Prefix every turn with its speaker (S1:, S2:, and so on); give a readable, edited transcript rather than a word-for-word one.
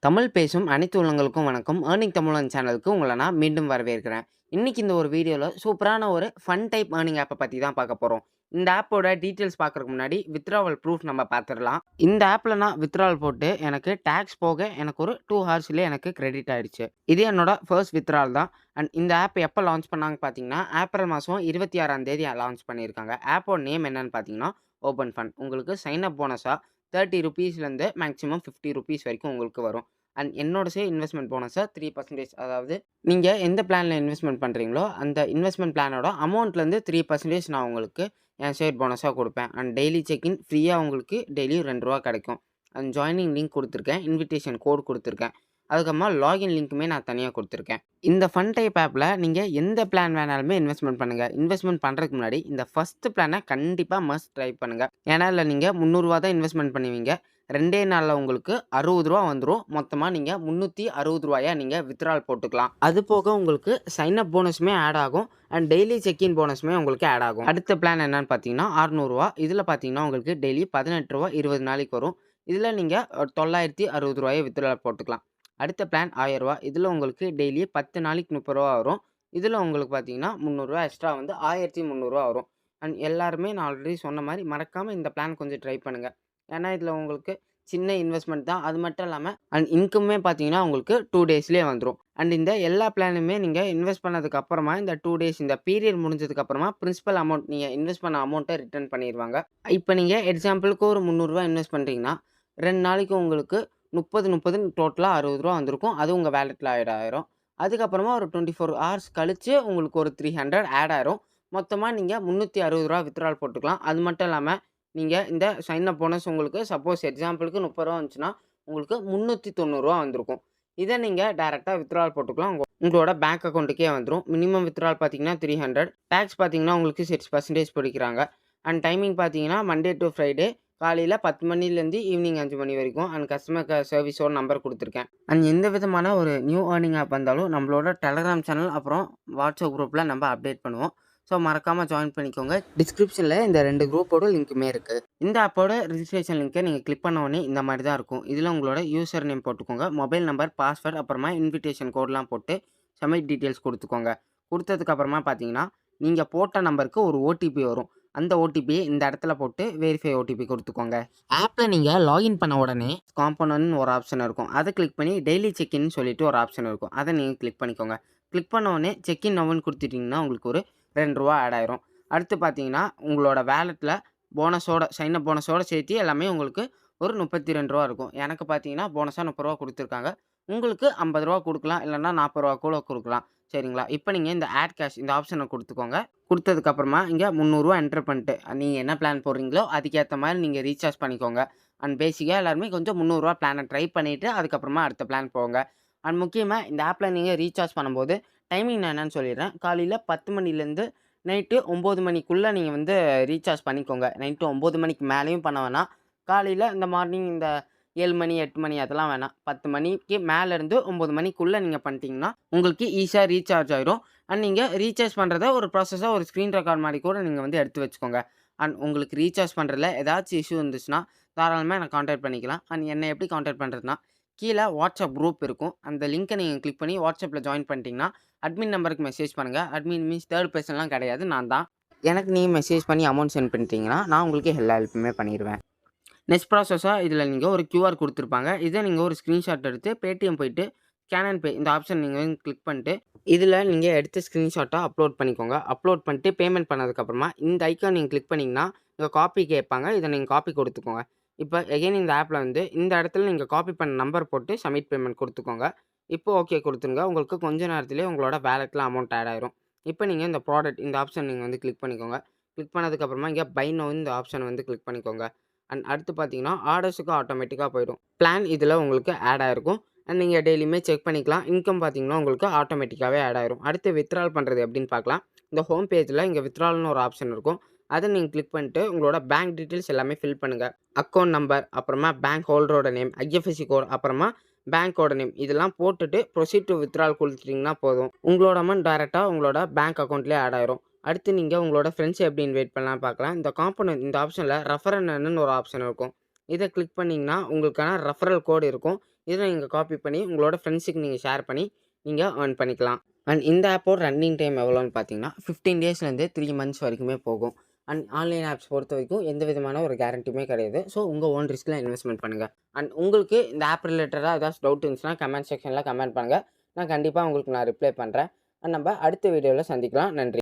S1: தமிழ் பேசும் அனைத்து உள்ளங்களுக்கும் வணக்கம். ஏர்னிங் தமிழன் சேனலுக்கு உங்கள நான் மீண்டும் வரவேற்கிறேன். இன்னைக்கு இந்த ஒரு வீடியோல சூப்பரான ஒரு ஃபன் டைப் ஏர்னிங் ஆப்ப பத்தி தான் பார்க்க போறோம். இந்த ஆப்போட டீட்டெயில்ஸ் பார்க்கறதுக்கு முன்னாடி வித்ட்ராவல் ப்ரூஃப் நம்ம பார்த்துறலாம். இந்த ஆப்ல நான் வித்ட்ராவல் போட்டு எனக்கு டாக்ஸ் போக எனக்கு ஒரு 2 ஹார்ஸ்லயே எனக்கு கிரெடிட் ஆயிடுச்சு. இது என்னோட ஃபர்ஸ்ட் வித்ட்ராவல் தான். அண்ட் இந்த ஆப் எப்ப லான்ச் பண்ணாங்க பார்த்தீங்கன்னா, ஏப்ரல் மாசம் 26ஆம் தேதி லான்ச் பண்ணியிருக்காங்க. ஆப்போட நேம் என்னன்னு பார்த்தீங்கன்னா, ஓப்பன் ஃபன். உங்களுக்கு சைன் அப் போனஸா ₹30லேருந்து மேக்ஸிமம் ₹50 வரைக்கும் உங்களுக்கு வரும். அண்ட் என்னோட இன்வெஸ்ட்மென்ட் போனஸா 3% அதாவது நீங்க எந்த பிளான்ல இன்வெஸ்ட்மென்ட் பண்றீங்களோ, அந்த இன்வெஸ்ட்மென்ட் பிளானோட அமௌண்ட்லேருந்து 3% நான் உங்களுக்கு என் ஷேர் போனஸா குடுப்பேன். அண்ட் டெய்லி செக் இன் ஃப்ரீயா உங்களுக்கு டெய்லியும் ₹2 கிடைக்கும். அண்ட் ஜாயினிங் லிங்க் குடுத்துருக்கேன். இன்விடேஷன் கோட் குடுத்துருக்கேன். அதுக்கப்புறமா லாகின் லிங்க்குமே நான் தனியா குடுத்துருக்கேன். இந்த ஃபன் டைப் ஆப்ல நீங்க எந்த பிளான் வேணாலுமே இன்வெஸ்ட்மென்ட் பண்ணுங்க. இன்வெஸ்ட்மென்ட் பண்றதுக்கு முன்னாடி இந்த ஃபர்ஸ்ட் பிளான கண்டிப்பா மஸ்ட் ட்ரை பண்ணுங்க. ஏன்னா, இதுல நீங்க ₹300 தான் இன்வெஸ்ட்மென்ட் பண்ணுவீங்க. 2டே நாள்ல உங்களுக்கு ₹60 வந்துரும். மொத்தமா நீங்க ₹360 நீங்க வித்ட்ராவல் போட்டுக்கலாம். அது போக உங்களுக்கு சைன் அப் போனஸுமே ஆட் ஆகும். அண்ட் டெய்லி செக் இன் போனஸுமே உங்களுக்கு ஆட் ஆகும். அடுத்த பிளான் என்னன்னு பார்த்தீங்கன்னா, ₹600. இதுல பார்த்தீங்கன்னா, உங்களுக்கு டெய்லி ₹18 20 நாளைக்கு வரும். இதுல நீங்க ₹960 வித்ட்ராவல் போட்டுக்கலாம். அடுத்த பிளான் ₹1000. இதுல உங்களுக்கு டெய்லி 10 நாளைக்கு ₹30 வரும். இதுல உங்களுக்கு பார்த்தீங்கன்னா, ₹300 எக்ஸ்ட்ரா வந்து ₹1300 வரும். அண்ட் எல்லாருமே நான் ஆல்ரெடி சொன்ன மாரி மறக்காம இந்த பிளான் கொஞ்சம் ட்ரை பண்ணுங்க. ஏன்னா, இதுல உங்களுக்கு சின்ன இன்வெஸ்ட்மென்ட் தான். அது மட்டும் இல்லாம அண்ட் இன்கம்மே பார்த்தீங்கன்னா, உங்களுக்கு 2 டேஸ்லயே வந்துரும். அண்ட் இந்த எல்லா பிளானுமே நீங்க இன்வெஸ்ட் பண்ணதுக்கு அப்புறமா இந்த 2 டேஸ் இந்த பீரியட் முடிஞ்சதுக்கு அப்புறமா பிரின்சிபல் அமௌண்ட் நீங்க இன்வெஸ்ட் பண்ண அமௌண்ட்ட ரிட்டர்ன் பண்ணிருவாங்க. இப்ப நீங்க எக்ஸாம்பிளுக்கு ஒரு ₹300 இன்வெஸ்ட் பண்றீங்கன்னா, 2 நாளைக்கு உங்களுக்கு 30 டோட்டலா ₹60 வந்திருக்கும். அது உங்க வாலெட்ல ஆட் ஆயிரும். அதுக்கப்புறமா ஒரு 24 ஹார்ஸ் கழிச்சு உங்களுக்கு ஒரு 300 ஆட் ஆயிரும். மொத்தமா நீங்க ₹360 வித்ட்ராவல் போட்டுக்கலாம். அது மட்டும் இல்லாம நீங்க இந்த சைன் அப் போனஸ் உங்களுக்கு சப்போஸ் எக்ஸாம்பிளுக்கு ₹30 வந்துச்சுன்னா, உங்களுக்கு ₹390 வந்திருக்கும். இத நீங்க டைரக்ட்டா வித்ட்ராவல் போட்டுக்கலாம். உங்களோட பேங்க் அக்கவுண்ட்டுக்கே வந்துரும். மினிமம் வித்ட்ராவல் பார்த்தீங்கன்னா 300. டாக்ஸ் பார்த்தீங்கன்னா உங்களுக்கு 6% பிடிக்கிறாங்க. அண்ட் டைமிங் பார்த்தீங்கன்னா, மண்டே டூ ஃப்ரைடே காலையில 10 மணிலேருந்து ஈவினிங் 5 மணி வரைக்கும். அண்ட் கஸ்டமர் சர்வீஸோட நம்பர் குடுத்துருக்கேன். அண்ட் எந்த விதமான ஒரு நியூ ஏர்னிங் ஆப் வந்தாலும் நம்மளோட டெலகிராம் சேனல் அப்புறம் வாட்ஸ்அப் குரூப்ல நம்ம அப்டேட் பண்ணுவோம். ஸோ மறக்காம ஜாயின் பண்ணிக்கோங்க. டிஸ்கிரிப்ஷன்ல இந்த 2 குரூப்போட லிங்க்குமே இருக்கு. இந்த ஆப்போட ரிஜிஸ்ட்ரேஷன் லிங்க்கை நீங்க கிளிக் பண்ண உடனே இந்த மாதிரி தான் இருக்கும். இதுல உங்களோட யூசர் நேம் போட்டுக்கோங்க. மொபைல் நம்பர், பாஸ்வேர்ட் அப்புறமா இன்விடேஷன் கோட்லாம் போட்டு சப்மிட் டீட்டெயில்ஸ் குடுத்துக்கோங்க. குடுத்ததுக்கு அப்புறமா பார்த்தீங்கன்னா, நீங்க போட்ட நம்பருக்கு ஒரு ஓடிபி வரும். அந்த ஓடிபியை இந்த இடத்துல போட்டு வெரிஃபை ஓடிபி குடுத்துக்கோங்க. ஆப்ல நீங்க லாகின் பண்ண உடனே காம்போனன்ட்னு ஒரு ஆப்ஷன் இருக்கும். அத கிளிக் பண்ணி டெய்லி செக் இன் சொல்லிட்டு ஒரு ஆப்ஷன் இருக்கும். அத நீங்க கிளிக் பண்ணிக்கோங்க. கிளிக் பண்ண உடனே செக் இன் நௌன்னு குடுத்துட்டீங்கன்னா, உங்களுக்கு ஒரு ₹2 ஆட் ஆயிரும். அடுத்து பார்த்தீங்கன்னா, உங்களோட வாலெட்ல போனஸோட சைன் அப் போனஸோட சேர்த்து எல்லாமே உங்களுக்கு ஒரு ₹32 இருக்கும். எனக்கு பார்த்தீங்கன்னா, போனஸா ₹30 குடுத்துருக்காங்க. உங்களுக்கு ₹50 குடுக்கலாம். இல்லன்னா ₹40 கூட குடுக்கலாம். சரிங்களா? இப்ப நீங்க இந்த ஆட் கேஷ் இந்த ஆப்ஷன குடுத்துக்கோங்க. குடுத்ததுக்கு அப்புறமா இங்க ₹300 என்டர் பண்ணிட்டு, நீங்க என்ன பிளான் போடுறீங்களோ அதுக்கேத்த மாரி நீங்க ரீசார்ஜ் பண்ணிக்கோங்க. அண்ட் பேசிக்கா எல்லாருமே கொஞ்சம் ₹300 பிளான ட்ரை பண்ணிட்டு அதுக்கப்புறமா அடுத்த பிளான் போங்க. அண்ட் முக்கியமா இந்த ஆப்ல நீங்க ரீசார்ஜ் பண்ணும்போது டைமிங் நான் என்னன்னு சொல்லிடுறேன். காலையில 10 மணிலேருந்து நைட்டு 9 மணிக்குள்ள நீங்க வந்து ரீசார்ஜ் பண்ணிக்கோங்க. நைட்டு 9 மணிக்கு மேலேயும் பண்ண வேணாம். காலையில இந்த மார்னிங் இந்த 7 மணி, 8 மணி அதெல்லாம் வேணாம். 10 மணிக்கு மேலேருந்து 9 மணிக்குள்ள நீங்க பண்ணிட்டீங்கன்னா, உங்களுக்கு ஈஸியா ரீசார்ஜ் ஆயிரும். அண்ட் நீங்க ரீசார்ஜ் பண்றத ஒரு ப்ராசஸா ஒரு ஸ்க்ரீன் ரெக்கார்ட் மாரி கூட நீங்க வந்து எடுத்து வச்சுக்கோங்க. அண்ட் உங்களுக்கு ரீசார்ஜ் பண்றதுல ஏதாச்சும் இஷ்யூ இருந்துச்சுன்னா, தாராளமா என்ன கான்டாக்ட் பண்ணிக்கலாம். அண்ட் என்ன எப்படி கான்டாக்ட் பண்றதுன்னா, கீழ வாட்ஸ்அப் குரூப் இருக்கும். அந்த லிங்க்க நீங்க கிளிக் பண்ணி வாட்ஸ்அப்ல ஜாயின் பண்ணிட்டீங்கன்னா, அட்மின் நம்பருக்கு மெசேஜ் பண்ணுங்க. அட்மின் மீன்ஸ் தேர்ட் பெர்சன்லாம் கிடையாது. நான் தான். எனக்கு நீங்க மெசேஜ் பண்ணி அமௌண்ட் சென்ட் பண்ணிட்டீங்கன்னா, நான் உங்களுக்கு எல்லா ஹெல்ப்புமே பண்ணிருவேன். நெக்ஸ்ட் ப்ராசஸா இதுல நீங்க ஒரு கியூஆர் குடுத்துருப்பாங்க. இத நீங்க ஒரு ஸ்கிரீன்ஷாட் எடுத்து Paytm போயிட்டு ஸ்கேன் அண்ட் பே இந்த ஆப்ஷன் நீங்க வந்து கிளிக் பண்ணிட்டு, இதுல நீங்க எடுத்த ஸ்கிரீன்ஷாட்ட அப்லோட் பண்ணிக்கோங்க. அப்லோட் பண்ணிட்டு பேமெண்ட் பண்ணதுக்கு அப்புறமா இந்த ஐகான் நீங்க கிளிக் பண்ணீங்கன்னா, இங்க காப்பி கேட்பாங்க. இத நீங்க காப்பி குடுத்துக்கோங்க. இப்ப அகைன் இந்த ஆப்ல வந்து இந்த இடத்துல நீங்க காப்பி பண்ண நம்பர் போட்டு சப்மிட் பேமெண்ட் குடுத்துக்கோங்க. இப்போ ஓகே குடுத்துருங்க. உங்களுக்கு கொஞ்ச நேரத்திலேயே உங்களோட வாலெட்ல அமௌண்ட் ஆட் ஆயிரும். இப்ப நீங்க இந்த ப்ராடக்ட் இந்த ஆப்ஷன் நீங்க வந்து கிளிக் பண்ணிக்கோங்க. கிளிக் பண்ணதுக்கு அப்புறமா இங்க பை நவ் இந்த ஆப்ஷன் வந்து கிளிக் பண்ணிக்கோங்க. அண்ட் அடுத்து பார்த்தீங்கன்னா, ஆர்டர்ஸுக்கு ஆட்டோமேட்டிக்கா போயிடும். பிளான் இதுல உங்களுக்கு ஆட் ஆயிருக்கும். அண்ட் நீங்க டெய்லியுமே செக் பண்ணிக்கலாம். இன்கம் பார்த்தீங்கன்னா, உங்களுக்கு ஆட்டோமேட்டிக்காவே ஆட் ஆயிரும். அடுத்து வித்ட்ரால் பண்றது எப்படின்னு பார்க்கலாம். இந்த ஹோம் பேஜ்ல இங்க வித்ட்ரால்னு ஒரு ஆப்ஷன் இருக்கும். அத நீங்க கிளிக் பண்ணிட்டு உங்களோட பேங்க் டீட்டெயில்ஸ் எல்லாமே ஃபில் பண்ணுங்க. அக்கவுண்ட் நம்பர், அப்புறமா பேங்க் ஹோல்டரோட நேம், ஐஎஃப்எஸ்சி கோட், அப்புறமா பேங்கோட நேம் இதெல்லாம் போட்டுட்டு ப்ரொசீட் டூ வித்ட்ரால் குடுத்துட்டீங்கன்னா போதும். உங்களோட அமௌண்ட் டைரக்ட்டா உங்களோட பேங்க் அக்கவுண்ட்லயே ஆட் ஆயிரும். அடுத்து நீங்க உங்களோட ஃப்ரெண்ட்ஸ எப்படி இன்வைட் பண்ணலாம்னு பார்க்கலாம். இந்த காம்போனன்ட் இந்த ஆப்ஷன்ல ரெஃபர் அண்ட் earnன்னு ஒரு ஆப்ஷன் இருக்கும். இத கிளிக் பண்ணீங்கன்னா, உங்களுக்கான ரெஃபரல் கோட் இருக்கும். இதை நீங்கள் காப்பி பண்ணி உங்களோட ஃப்ரெண்ட்ஸுக்கு நீங்கள் ஷேர் பண்ணி நீங்கள் ஏர்ன் பண்ணிக்கலாம். அண்ட் இந்த ஆப்போட ரன்னிங் டைம் எவ்வளோன்னு பார்த்தீங்கன்னா 15 டேஸ்லேருந்து 3 மந்த்ஸ் வரைக்குமே போகும். அண்ட் ஆன்லைன் ஆப்ஸ் பொறுத்த வரைக்கும் எந்த விதமான ஒரு கேரண்டியுமே கிடையாது. ஸோ உங்கள் ஓன் ரிஸ்கில் இன்வெஸ்ட்மெண்ட் பண்ணுங்கள். அண்ட் உங்களுக்கு இந்த ஆப் ரிலேட்டடாக ஏதாச்சும் டவுட் இருந்துச்சுன்னா கமெண்ட் செக்ஷனில் கமெண்ட் பண்ணுங்கள். நான் கண்டிப்பாக உங்களுக்கு ரிப்ளை பண்ணுறேன். அண்ட் நம்ம அடுத்த வீடியோவில் சந்திக்கலாம். நன்றி.